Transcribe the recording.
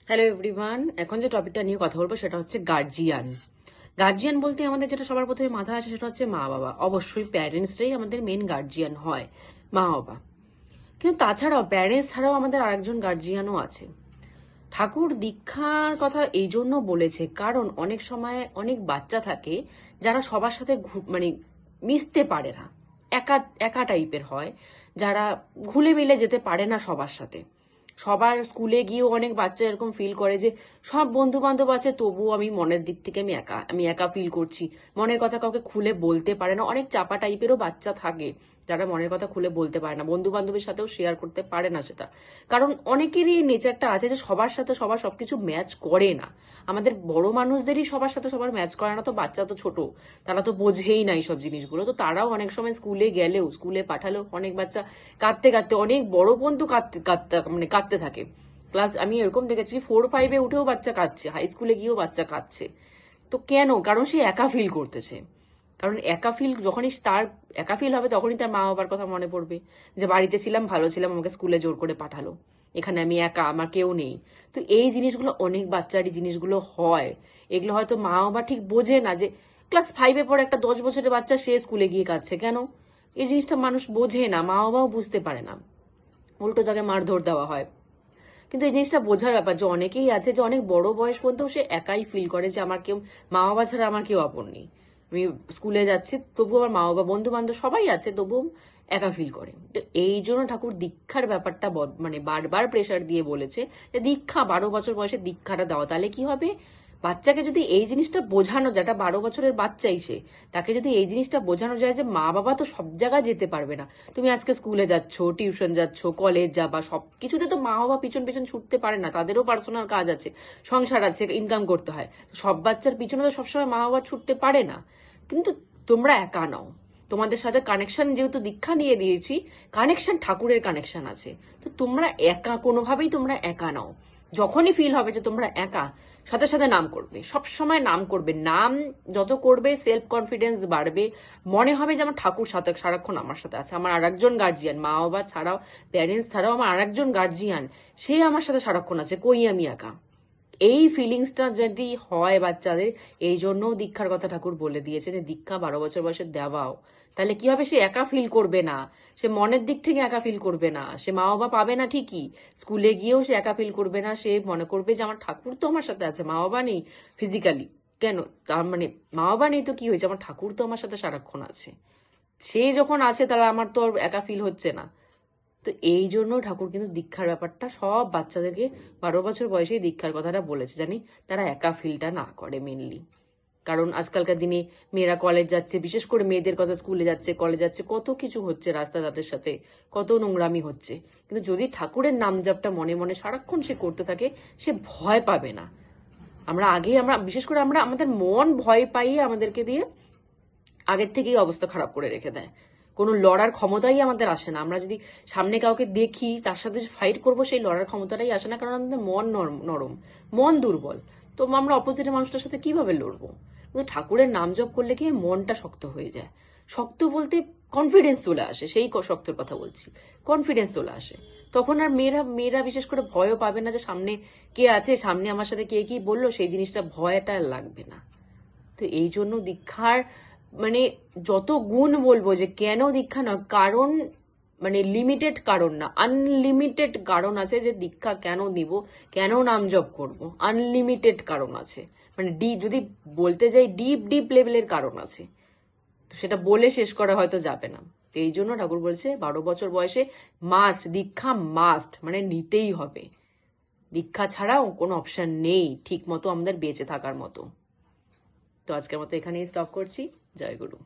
Hello everyone, এখন যে টপিকটা নিয়ে কথা বলবো সেটা হচ্ছে গার্জিয়ান। গার্জিয়ান বলতে আমাদের যেটা সবার প্রথমে মাথায় আসে সেটা হচ্ছে মা বাবা। অবশ্যই প্যারেন্টসরাই আমাদের মেন গার্জিয়ান হয়, মা বাবা। কিন্তু তাছাড়াও প্যারেন্টস ছাড়াও আমাদের আরেকজন গার্জিয়ানও আছে। ঠাকুর দীক্ষার কথা এই জন্য বলেছে কারণ অনেক সময় অনেক বাচ্চা থাকে যারা সবার সাথে মানে মিশতে পারে না, একা একা টাইপের হয়, যারা ঘুলে মিলে যেতে পারে না সবার সাথে। সবার স্কুলে গিয়েও অনেক বাচ্চা এরকম ফিল করে যে সব বন্ধু বান্ধব আছে তবুও আমি মনের দিক থেকে আমি একা ফিল করছি, মনের কথা কাউকে খুলে বলতে পারে না। অনেক চাপা টাইপেরও বাচ্চা থাকে যারা মনের কথা খুলে বলতে পারে না, বন্ধু বান্ধবের সাথেও শেয়ার করতে পারে না সেটা। কারণ অনেকেরই নেচারটা আছে যে সবার সাথে সবার সবকিছু ম্যাচ করে না। আমাদের বড় মানুষদেরই সবার সাথে সবার ম্যাচ করে না, তো বাচ্চা তো ছোট, তারা তো বোঝেই না এইসব জিনিসগুলো। তো তারাও অনেক সময় স্কুলে পাঠালেও অনেক বাচ্চা কাঁদতে কাঁদতে, অনেক বড় পর্যন্ত কাঁদতে কাঁদতে মানে কাঁদতে থাকে। আমি এরকম দেখেছি 4-5-এ উঠেও বাচ্চা কাঁদছে, হাই স্কুলে গিয়েও বাচ্চা কাঁদছে। তো কেন? কারণ সে একা ফিল করতেছে। কারণ যখনই তার একা ফিল হবে তখনই তার মা বাবার কথা মনে পড়বে যে বাড়িতে ছিলাম, ভালো ছিলাম, আমাকে স্কুলে জোর করে পাঠালো, এখানে আমি একা, আমার কেউ নেই। তো এই জিনিসগুলো অনেক বাচ্চারই জিনিসগুলো হয়। এগুলো হয়তো মা বাবা ঠিক বোঝে না যে ক্লাস 5-এ পড়ে একটা 10 বছরের বাচ্চা সে স্কুলে গিয়ে কাঁদছে কেন। এই জিনিসটা মানুষ বোঝে না, মা বাবাও বুঝতে পারে না, উল্টো তাকে মারধর দেওয়া হয়। কিন্তু এই জিনিসটা বোঝার ব্যাপার যে অনেকেই আছে যে অনেক বড় বয়স পর্যন্ত সে একাই ফিল করে যে আমার কেউ, মা বাবা ছাড়া আমার কেউ আপন নেই। আমি স্কুলে যাচ্ছি তবুও আমার মা বাবা বন্ধু বান্ধব সবাই আছে তবুও একা ফিল করে। তো এই জন্য ঠাকুর দীক্ষার ব্যাপারটা মানে বারবার প্রেশার দিয়ে বলেছে যে দীক্ষা 12 বছর বয়সে দীক্ষাটা দাও। তাহলে কি হবে, বাচ্চাকে যদি এই জিনিসটা বোঝানো যায়, একটা 12 বছরের বাচ্চাই সে, তাকে যদি এই জিনিসটা বোঝানো যায় যে মা বাবা তো সব জায়গায় যেতে পারবে না, তুমি আজকে স্কুলে যাচ্ছ, টিউশন যাচ্ছ, কলেজ যাবা, সব কিছুতে তো মা বাবা পিছন পিছন ছুটতে পারে না, তাদেরও পার্সোনাল কাজ আছে, সংসার আছে, ইনকাম করতে হয়। সব বাচ্চার পিছনে তো সবসময় মা বাবা ছুটতে পারে না। কিন্তু তোমরা একা নাও, তোমাদের সাথে কানেকশন যেহেতু দীক্ষা নিয়ে দিয়েছি, কানেকশন ঠাকুরের কানেকশন আছে, তো তোমরা একা কোনোভাবেই তোমরা একা নাও। যখনই ফিল হবে যে তোমরা একা, সাথে সাথে নাম করবে, সব সময় নাম করবে। নাম যত করবে সেলফ কনফিডেন্স বাড়বে, মনে হবে যে আমার ঠাকুর সাথে সারাক্ষণ আমার সাথে আছে, আমার আরেকজন গার্জিয়ান, মা বাবা ছাড়াও, প্যারেন্টস ছাড়াও আমার আরেকজন গার্জিয়ান, সে আমার সাথে সারাক্ষণ আছে, কই আমি একা। এই ফিলিংসটা যদি হয় বাচ্চাদের, এই জন্য দীক্ষার কথা ঠাকুর বলে দিয়েছে যে দীক্ষা 12 বছর বয়সে দেওয়াও। তাহলে কি হবে, সে একা ফিল করবে না, সে মনের দিক থেকে একা ফিল করবে না, সে মা বাবা পাবে না ঠিকই, স্কুলে গিয়েও সে একা ফিল করবে না, সে মনে করবে যে আমার ঠাকুর তো আমার সাথে আছে, মা বাবা নেই ফিজিক্যালি, কেন তার মানে মা বাবা নেই তো কি হয়েছে, আমার ঠাকুর তো আমার সাথে সারাক্ষণ আছে। সে যখন আছে তাহলে আমার তো আর একা ফিল হচ্ছে না। তো এই জন্য ঠাকুর কিন্তু দীক্ষার ব্যাপারটা সব বাচ্চাদেরকে 12 বছর বয়সেই দীক্ষার কথাটা বলেছে, জানি তারা একা ফিলটা না করে মেনলি। কারণ আজকালকার দিনে মেয়েরা কলেজ যাচ্ছে, বিশেষ করে মেয়েদের কথা, স্কুলে যাচ্ছে, কলেজ যাচ্ছে, কত কিছু হচ্ছে রাস্তা, তাদের সাথে কত নোংরামি হচ্ছে। কিন্তু যদি ঠাকুরের নাম জপটা মনে মনে সারাক্ষণ সে করতে থাকে, সে ভয় পাবে না। আমরা বিশেষ করে আমাদের মন ভয় পাইয়ে আমাদেরকে দিয়ে আগের থেকেই অবস্থা খারাপ করে রেখে দেয়। কোনো লড়ার ক্ষমতাই আমাদের আসে না। আমরা যদি সামনে কাউকে দেখি তার সাথে ফাইট করব, সেই লড়ার ক্ষমতাটাই আসে না, কারণ আমাদের মন নরম, মন দুর্বল। তো আমরা অপোজিটের মানুষটার সাথে কিভাবে লড়বো? কিন্তু ঠাকুরের নাম জপ করলে কি মনটা শক্ত হয়ে যায়। শক্ত বলতে কনফিডেন্স চলে আসে, সেই শক্তের কথা বলছি, কনফিডেন্স চলে আসে। তখন আর মেয়েরা বিশেষ করে ভয়ও পাবে না যে সামনে কে আছে, সামনে আমার সাথে কে কি বললো, সেই জিনিসটা ভয়টা আর লাগবে না। তো এই জন্য দীক্ষার মানে যত গুণ বলবো যে কেন দীক্ষা না, কারণ মানে লিমিটেড কারণ না, আনলিমিটেড কারণ আছে যে দীক্ষা কেন দিব, কেন নাম জপ করব, আনলিমিটেড কারণ আছে। মানে যদি বলতে যাই ডিপ ডিপ লেভেলের কারণ আছে, তো সেটা বলে শেষ করা হয়তো যাবে না। তো এই জন্য ঠাকুর বলছে 12 বছর বয়সে মাস্ট দীক্ষা, মাস্ট মানে নিতেই হবে। দীক্ষা ছাড়াও কোনো অপশন নেই ঠিক মতো আমাদের বেঁচে থাকার মতো। তো আজকের মতো এখানেই স্টপ করছি। জয় গুরু।